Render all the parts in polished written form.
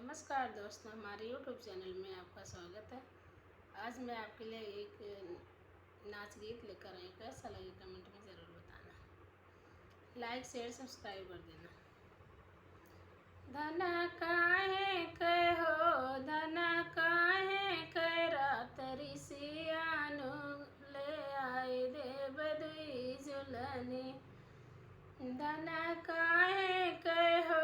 नमस्कार दोस्तों, हमारे यूट्यूब चैनल में आपका स्वागत है। आज मैं आपके लिए एक नाच गीत लेकर आई। कैसा लगे कमेंट में ज़रूर बताना। लाइक शेयर सब्सक्राइब कर देना। धन काहे कहो धन काहे कह रात ऋषियानु ले आए देव दुई झुलनी। धन काहे कहो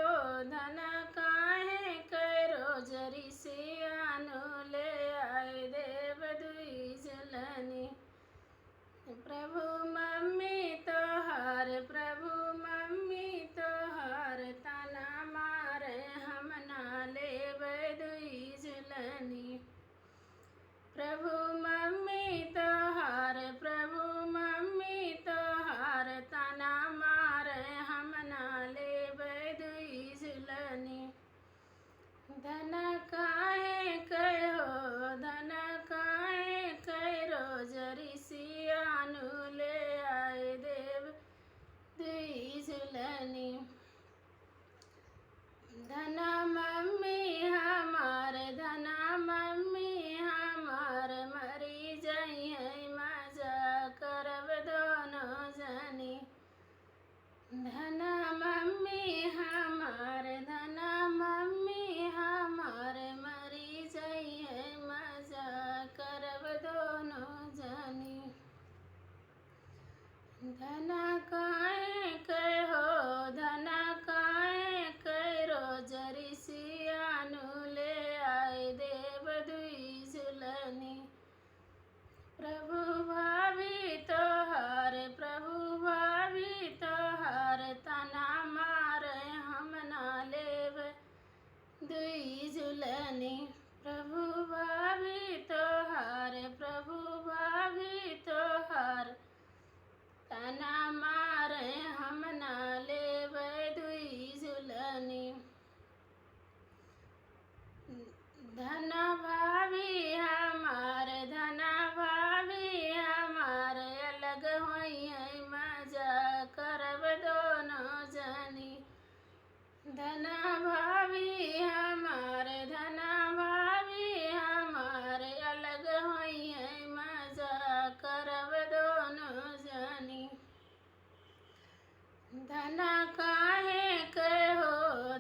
धन काहे कह रोज ऋषियानु ले आए देव दुई झुलनी। प्रभु मम्मी तोहार तना मारे हम ना लेब दुई झुलनी। प्रभु मम्मी तोहार तना मारे हम ना लेब दुई झुलनी। धन काहे कहो धन काहे कह रोज ऋषियानु ले आए देव दुई झुलनी। धन मम्मी हमार मरी जाइए मजा करब दोनों जनी। धन मम्मी हमार मरी जाइए मजा करब दोनों जनी। धन काहे कहो धन काहे कह रोज ऋषियानु ले आए देव दुई झुलनी। प्रभु भाभी तोहार तना मारे हम ना लेब दुई झुलनी। प्रभु भाभी तोहार तना मारे हम ना लेब दुई झुलनी। धन भाभी हमार अलग होइए मजा करब दोनों जनी। धन भाभी हमार अलग होइए मजा करब दोनों जनी। धन काहे कहो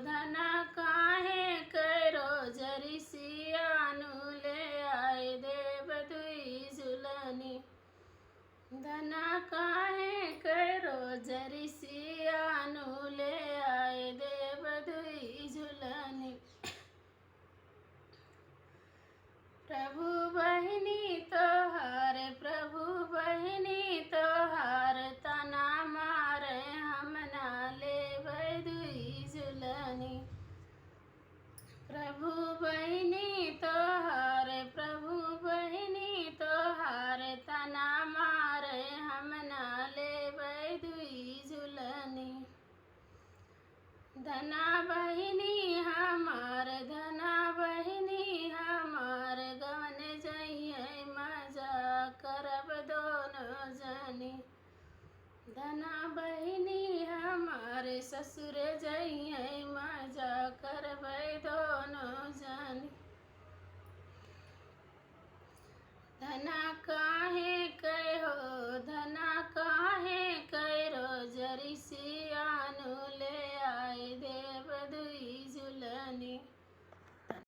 धन काहे कह रोज ऋषियानु ले आए देव दुई झुलनी। धन काहे कह रोज ऋषियानु ले आए देव दुई झुलनी। प्रभु बहिनी तोहार तना मारे हम ना लेब दुई झुलनी। प्रभु बहिनी तोहार तना मारे हम ना लेब दुई झुलनी। धन